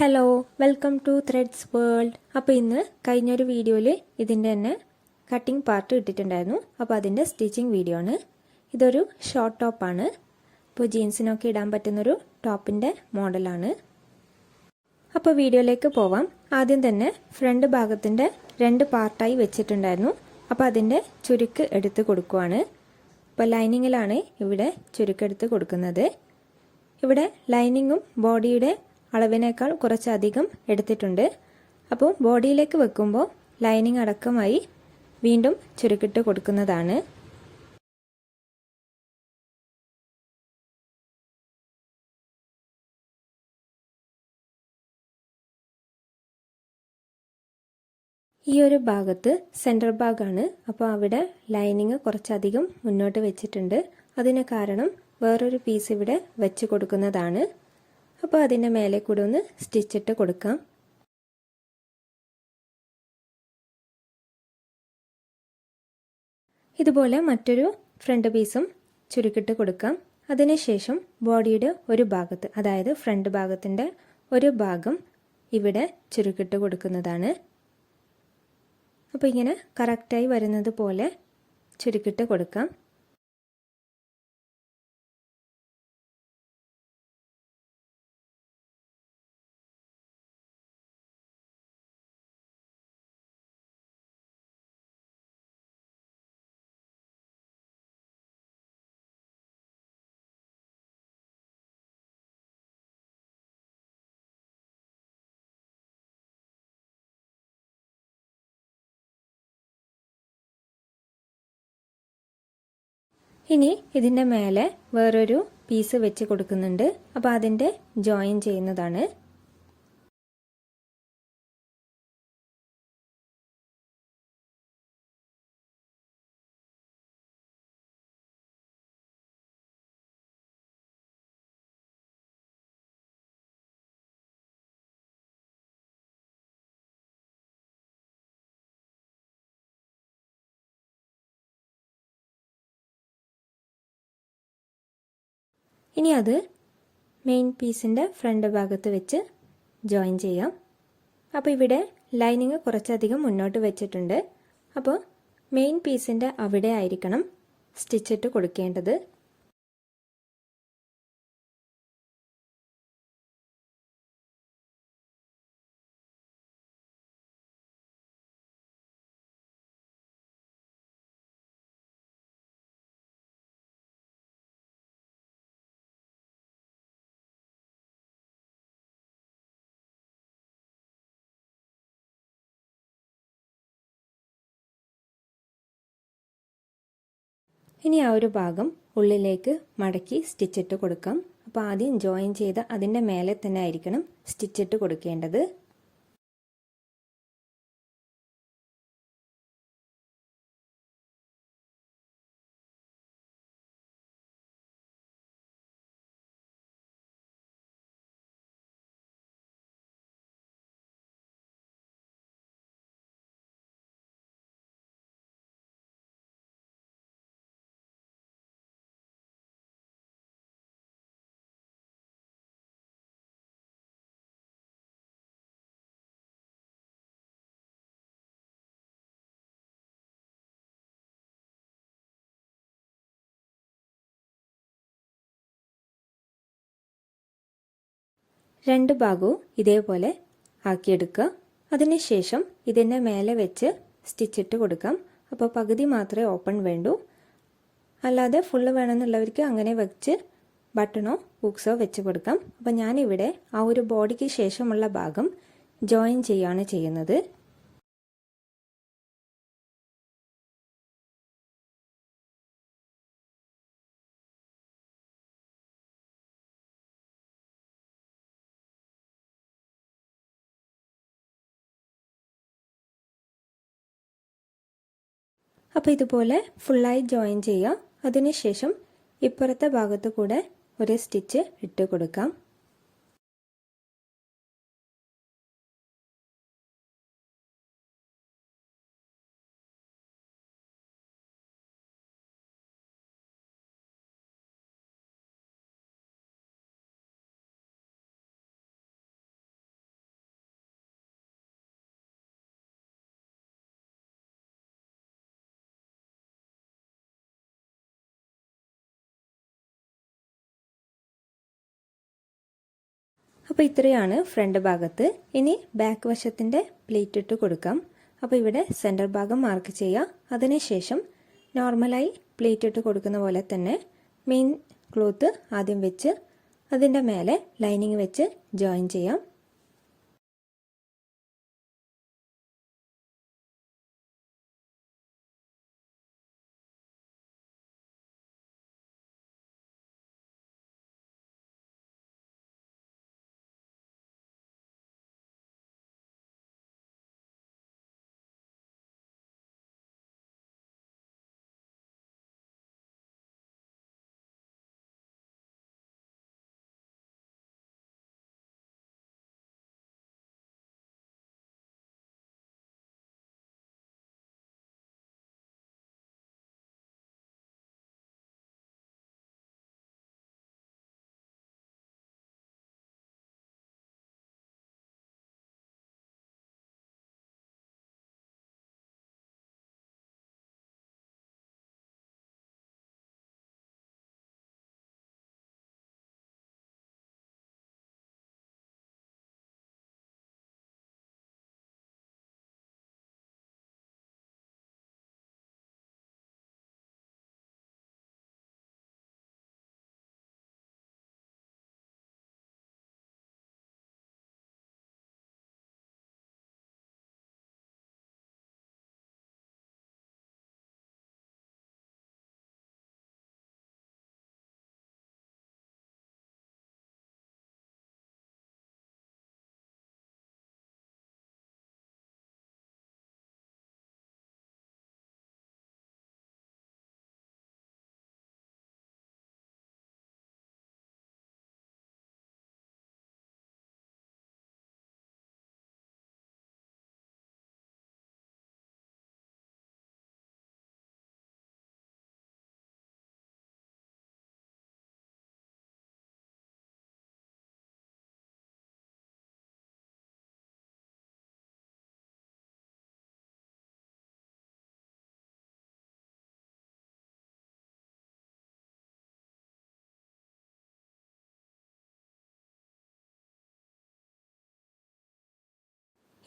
Hello welcome to Threads World. അപ്പോൾ ഇന്ന് കഴിഞ്ഞൊരു വീഡിയോയിൽ ഇതിൻ്റെ തന്നെ കട്ടിംഗ് പാർട്ട് ഇട്ടിട്ടുണ്ടായിരുന്നു. അപ്പോൾ അതിൻ്റെ സ്റ്റിച്ചിങ് വീഡിയോ ആണ്. ഇതൊരു ഷോർട്ട് ടോപ്പാണ്. ഇപ്പോൾ ജീൻസിനൊക്കെ ഇടാൻ പറ്റുന്നൊരു ടോപ്പിൻ്റെ മോഡലാണ്. അപ്പോൾ വീഡിയോയിലേക്ക് പോവാം. ആദ്യം തന്നെ ഫ്രണ്ട് ഭാഗത്തിൻ്റെ 2 പാർട്ടായി വെച്ചിട്ടുണ്ടായിരുന്നു. അപ്പോൾ അതിൻ്റെ ചുരുക്ക് എടുത്ത് കൊടുക്കുവാണ്. അപ്പോൾ ലൈനിങ്ങിലാണ് ഇവിടെ ചുരുക്കെടുത്ത് കൊടുക്കുന്നത്. ഇവിടെ ലൈനിങ്ങും ബോഡിയുടെ അളവിനേക്കാൾ കുറച്ചധികം എടുത്തിട്ടുണ്ട്. അപ്പോൾ ബോഡിയിലേക്ക് വെക്കുമ്പോൾ ലൈനിങ് അടക്കമായി വീണ്ടും ചുരുക്കിട്ട് കൊടുക്കുന്നതാണ്. ഈ ഒരു ഭാഗത്ത് സെൻറ്റർ ഭാഗമാണ്. അപ്പോൾ അവിടെ ലൈനിങ് കുറച്ചധികം മുന്നോട്ട് വെച്ചിട്ടുണ്ട്. അതിന് കാരണം വേറൊരു പീസ് ഇവിടെ വെച്ച് കൊടുക്കുന്നതാണ്. അപ്പോൾ അതിൻ്റെ മേലെ കൂടെ ഒന്ന് സ്റ്റിച്ചിട്ട് കൊടുക്കാം. ഇതുപോലെ മറ്റൊരു ഫ്രണ്ട് പീസും ചുരുക്കിട്ട് കൊടുക്കാം. അതിനുശേഷം ബോഡിയുടെ ഒരു ഭാഗത്ത്, അതായത് ഫ്രണ്ട് ഭാഗത്തിൻ്റെ ഒരു ഭാഗം ഇവിടെ ചുരുക്കിട്ട് കൊടുക്കുന്നതാണ്. അപ്പോൾ ഇങ്ങനെ കറക്റ്റായി വരുന്നത് പോലെ ചുരുക്കിട്ട് കൊടുക്കാം. ഇനി ഇതിൻ്റെ മേലെ വേറൊരു പീസ് വെച്ച് കൊടുക്കുന്നുണ്ട്. അപ്പോൾ അതിൻ്റെ ജോയിൻ ചെയ്യുന്നതാണ്. ഇനി അത് മെയിൻ പീസിൻ്റെ ഫ്രണ്ട് ഭാഗത്ത് വെച്ച് ജോയിൻ ചെയ്യാം. അപ്പോൾ ഇവിടെ ലൈനിങ് കുറച്ചധികം മുന്നോട്ട് വെച്ചിട്ടുണ്ട്. അപ്പോൾ മെയിൻ പീസിൻ്റെ അവിടെ ആയിരിക്കണം സ്റ്റിച്ചിട്ട് കൊടുക്കേണ്ടത്. ഇനി ആ ഒരു ഭാഗം ഉള്ളിലേക്ക് മടക്കി സ്റ്റിച്ചിട്ട് കൊടുക്കാം. അപ്പോൾ ആദ്യം ജോയിൻ ചെയ്ത് അതിൻ്റെ മേലെ തന്നെ ആയിരിക്കണം സ്റ്റിച്ചിട്ട് കൊടുക്കേണ്ടത്. രണ്ട് ഭാഗവും ഇതേപോലെ ആക്കിയെടുക്കുക. അതിനുശേഷം ഇതിൻ്റെ മേലെ വെച്ച് സ്റ്റിച്ചിട്ട് കൊടുക്കാം. അപ്പോൾ പകുതി മാത്രമേ ഓപ്പൺ വേണ്ടൂ. അല്ലാതെ ഫുള്ള് വേണമെന്നുള്ളവർക്ക് അങ്ങനെ വെച്ച് ബട്ടണോ ഹൂക്സോ വെച്ച് കൊടുക്കാം. അപ്പോൾ ഞാനിവിടെ ആ ഒരു ബോഡിക്ക് ശേഷമുള്ള ഭാഗം ജോയിൻ ചെയ്യുകയാണ് ചെയ്യുന്നത്. അപ്പോൾ ഇതുപോലെ ഫുള്ളായി ജോയിൻ ചെയ്യുക. അതിനുശേഷം ഇപ്പുറത്തെ ഭാഗത്ത് കൂടെ ഒരു സ്റ്റിച്ച് ഇട്ട് കൊടുക്കാം. അപ്പോൾ ഇത്രയാണ് ഫ്രണ്ട് ഭാഗത്ത്. ഇനി ബാക്ക് വശത്തിൻ്റെ പ്ലീറ്റ് ഇട്ട് കൊടുക്കാം. അപ്പോൾ ഇവിടെ സെൻറ്റർ ഭാഗം മാർക്ക് ചെയ്യുക. അതിനുശേഷം നോർമലായി പ്ലീറ്റ് ഇട്ട് കൊടുക്കുന്ന പോലെ തന്നെ മെയിൻ ക്ലോത്ത് ആദ്യം വെച്ച് അതിൻ്റെ മേലെ ലൈനിങ് വെച്ച് ജോയിൻ ചെയ്യാം.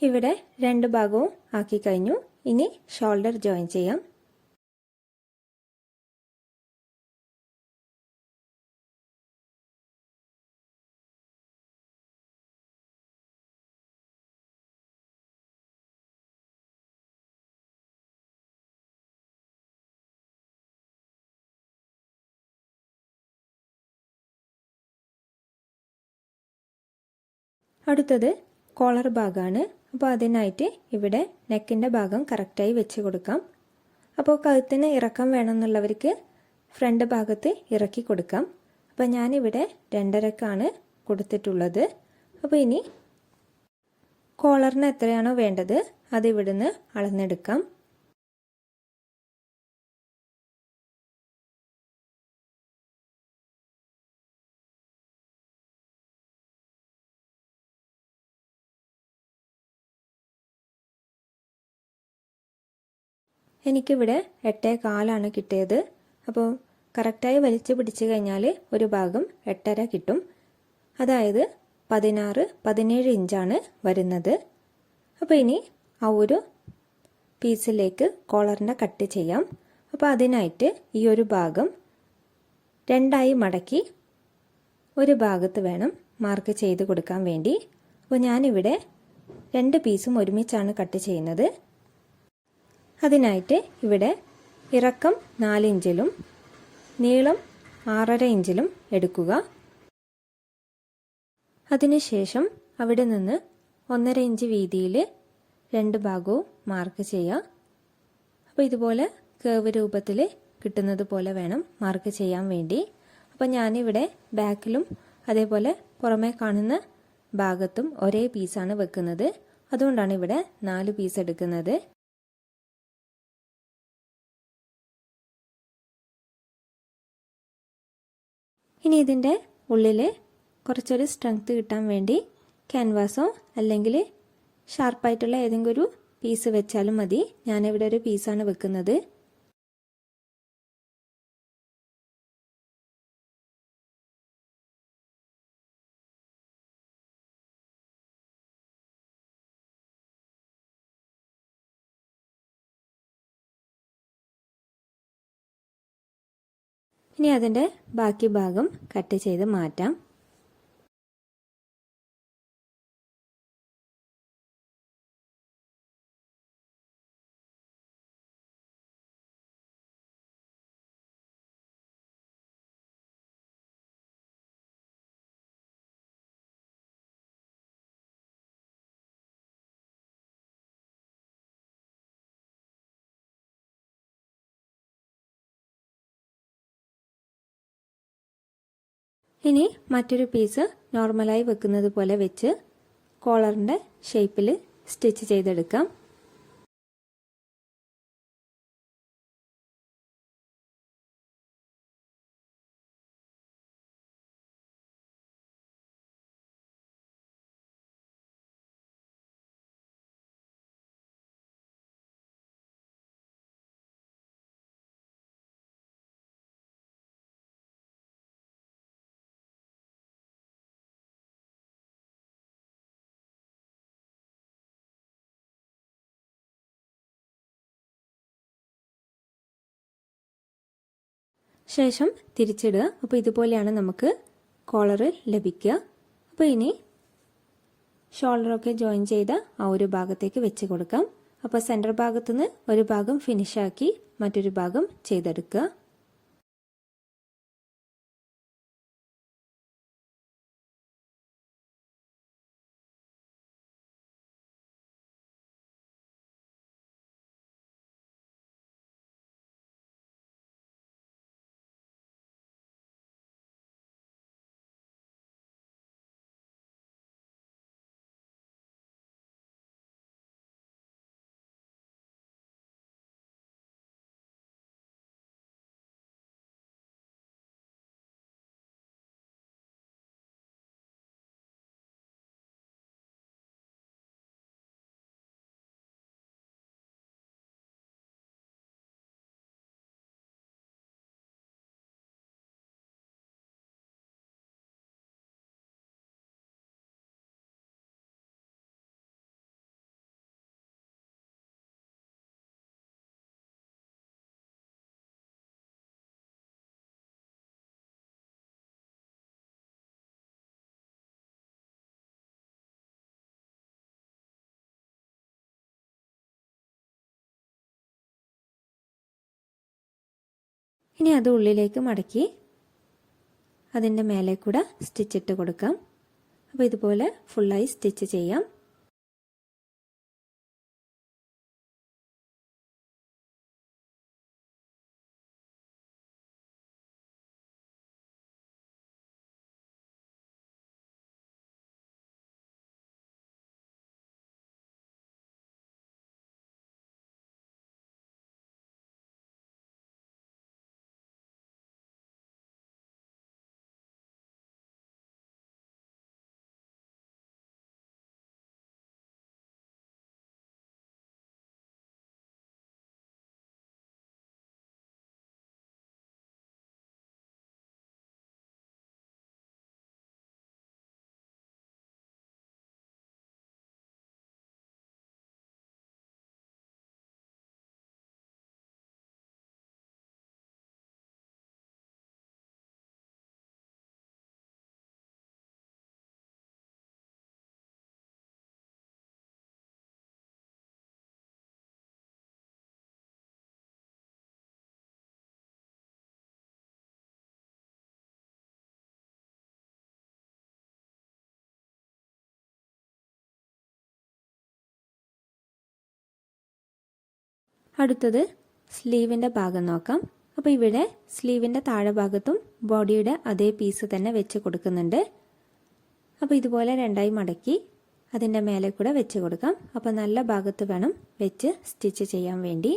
ഇവിടെ രണ്ട് ഭാഗവും ആക്കി കഴിഞ്ഞു. ഇനി ഷോൾഡർ ജോയിൻ ചെയ്യാം. അടുത്തത് കോളർ ഭാഗമാണ്. അപ്പോൾ അതിനായിട്ട് ഇവിടെ നെക്കിൻ്റെ ഭാഗം കറക്റ്റായി വെച്ച് കൊടുക്കാം. അപ്പോൾ കഴുത്തിന് ഇറക്കം വേണമെന്നുള്ളവർക്ക് ഫ്രണ്ട് ഭാഗത്ത് ഇറക്കി കൊടുക്കാം. അപ്പോൾ ഞാനിവിടെ 2.5 കൊടുത്തിട്ടുള്ളത്. അപ്പോൾ ഇനി കോളറിന് എത്രയാണോ വേണ്ടത് അത് ഇവിടുന്ന് അളന്നെടുക്കാം. എനിക്കിവിടെ 8.25 കിട്ടിയത്. അപ്പോൾ കറക്റ്റായി വലിച്ചു പിടിച്ചു കഴിഞ്ഞാൽ ഒരു ഭാഗം 8.5 കിട്ടും. അതായത് 16-17 ഇഞ്ചാണ് വരുന്നത്. അപ്പോൾ ഇനി ആ ഒരു പീസിലേക്ക് കോളറിൻ്റെ കട്ട് ചെയ്യാം. അപ്പോൾ അതിനായിട്ട് ഈ ഒരു ഭാഗം 2 മടക്കി ഒരു ഭാഗത്ത് വേണം മാർക്ക് ചെയ്ത് കൊടുക്കാൻ വേണ്ടി. അപ്പോൾ ഞാനിവിടെ 2 പീസും ഒരുമിച്ചാണ് കട്ട് ചെയ്യുന്നത്. അതിനായിട്ട് ഇവിടെ ഇറക്കം 4 ഇഞ്ചിലും നീളം 6.5 ഇഞ്ചിലും എടുക്കുക. അതിനുശേഷം അവിടെ നിന്ന് 1.5 ഇഞ്ച് വീതിയിൽ 2 ഭാഗവും മാർക്ക് ചെയ്യുക. അപ്പോൾ ഇതുപോലെ കേവ് രൂപത്തിൽ കിട്ടുന്നത് പോലെ വേണം മാർക്ക് ചെയ്യാൻ വേണ്ടി. അപ്പോൾ ഞാനിവിടെ ബാക്കിലും അതേപോലെ പുറമേ കാണുന്ന ഭാഗത്തും ഒരേ പീസാണ് വെക്കുന്നത്. അതുകൊണ്ടാണ് ഇവിടെ 4 പീസ് എടുക്കുന്നത്. ഇനി ഇതിൻ്റെ ഉള്ളിൽ കുറച്ചൊരു സ്ട്രെങ്ത് കിട്ടാൻ വേണ്ടി ക്യാൻവാസോ അല്ലെങ്കിൽ ഷാർപ്പായിട്ടുള്ള ഏതെങ്കിലും ഒരു പീസ് വെച്ചാലും മതി. ഞാനിവിടെ ഒരു പീസാണ് വെക്കുന്നത്. ഇനി അതിൻ്റെ ബാക്കി ഭാഗം കട്ട് ചെയ്ത് മാറ്റാം. ഇനി മറ്റൊരു പീസ് നോർമലായി വെക്കുന്നത് പോലെ വെച്ച് കോളറിൻ്റെ ഷേപ്പിൽ സ്റ്റിച്ച് ചെയ്തെടുക്കാം. ശേഷം തിരിച്ചിടുക. അപ്പോൾ ഇതുപോലെയാണ് നമുക്ക് കോളർ ലഭിക്കുക. അപ്പോൾ ഇനി ഷോൾഡറൊക്കെ ജോയിൻ ചെയ്ത ആ ഒരു ഭാഗത്തേക്ക് വെച്ച് കൊടുക്കാം. അപ്പോൾ സെൻറ്റർ ഭാഗത്തുനിന്ന് ഒരു ഭാഗം ഫിനിഷാക്കി മറ്റൊരു ഭാഗം ചെയ്തെടുക്കുക. ഇനി അത് ഉള്ളിലേക്ക് മടക്കി അതിൻ്റെ മേലെ കൂടെ സ്റ്റിച്ച് ഇട്ട് കൊടുക്കാം. അപ്പോൾ ഇതുപോലെ ഫുള്ളായി സ്റ്റിച്ച് ചെയ്യാം. അടുത്തത് സ്ലീവിൻ്റെ ഭാഗം നോക്കാം. അപ്പോൾ ഇവിടെ സ്ലീവിൻ്റെ താഴെ ഭാഗത്തും ബോഡിയുടെ അതേ പീസ് തന്നെ വെച്ച് കൊടുക്കുന്നുണ്ട്. അപ്പോൾ ഇതുപോലെ രണ്ടായി മടക്കി അതിൻ്റെ മേലെ കൂടെ വെച്ച് കൊടുക്കാം. അപ്പോൾ നല്ല ഭാഗത്ത് വേണം വെച്ച് സ്റ്റിച്ച് ചെയ്യാൻ വേണ്ടി.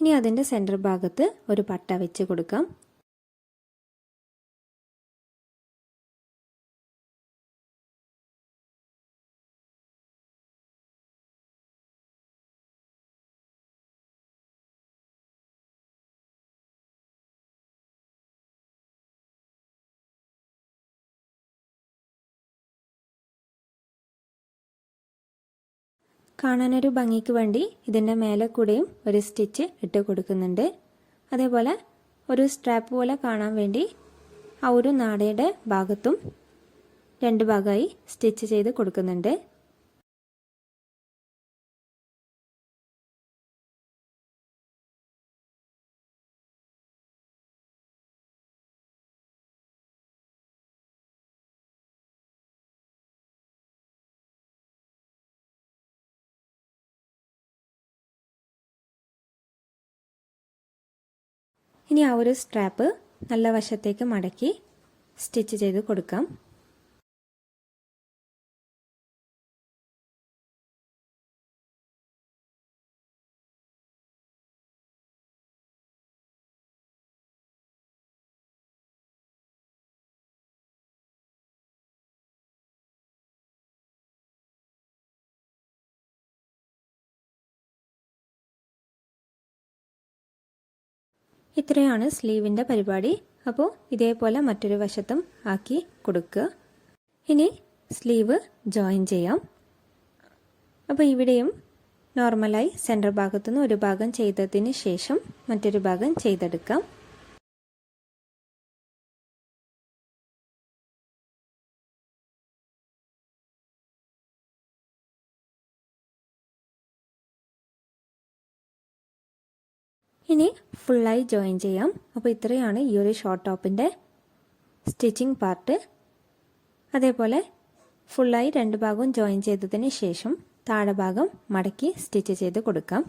ഇനി അതിൻ്റെ സെൻറ്റർ ഭാഗത്ത് ഒരു പട്ട വെച്ച് കൊടുക്കാം. കാണാനൊരു ഭംഗിക്ക് വേണ്ടി ഇതിൻ്റെ മേലെ കൂടെയും ഒരു സ്റ്റിച്ച് ഇട്ട് കൊടുക്കുന്നുണ്ട്. അതേപോലെ ഒരു സ്ട്രാപ്പ് പോലെ കാണാൻ വേണ്ടി ആ ഒരു നാടയുടെ ഭാഗത്തും 2 ഭാഗമായി സ്റ്റിച്ച് ചെയ്ത് കൊടുക്കുന്നുണ്ട്. ഇനി ആ ഒരു സ്ട്രാപ്പ് നല്ല വശത്തേക്ക് മടക്കി സ്റ്റിച്ച് ചെയ്ത് കൊടുക്കാം. ഇത്രയാണ് സ്ലീവിൻ്റെ പരിപാടി. അപ്പോൾ ഇതേപോലെ മറ്റൊരു വശത്തും ആക്കി കൊടുക്കുക. ഇനി സ്ലീവ് ജോയിൻ ചെയ്യാം. അപ്പോൾ ഇവിടെയും നോർമലായി സെൻറ്റർ ഭാഗത്തുനിന്ന് ഒരു ഭാഗം ചെയ്തതിന് ശേഷം മറ്റൊരു ഭാഗം ചെയ്തെടുക്കാം. ഇനി ഫുള്ളായി ജോയിൻ ചെയ്യാം. അപ്പോൾ ഇത്രയാണ് ഈ ഒരു ഷോർട്ട് ടോപ്പിൻ്റെ സ്റ്റിച്ചിങ് പാർട്ട്. അതേപോലെ ഫുള്ളായി 2 ഭാഗവും ജോയിൻ ചെയ്തതിന് ശേഷം താഴെ ഭാഗം മടക്കി സ്റ്റിച്ച് ചെയ്ത് കൊടുക്കാം.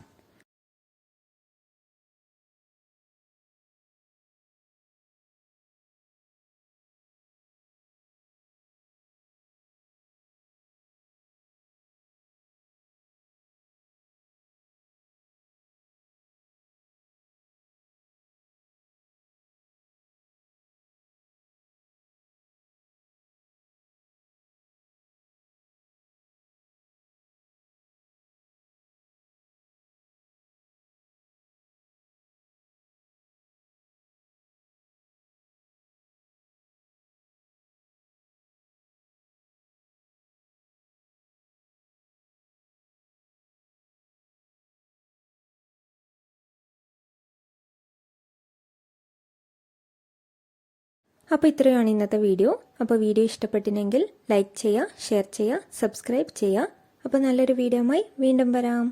അപ്പോൾ ഇത്രയാണ് ഇന്നത്തെ വീഡിയോ. അപ്പോൾ വീഡിയോ ഇഷ്ടപ്പെട്ടില്ലെങ്കിൽ ലൈക്ക് ചെയ്യുക, ഷെയർ ചെയ്യുക, സബ്സ്ക്രൈബ് ചെയ്യുക. അപ്പോൾ നല്ലൊരു വീഡിയോയുമായി വീണ്ടും വരാം.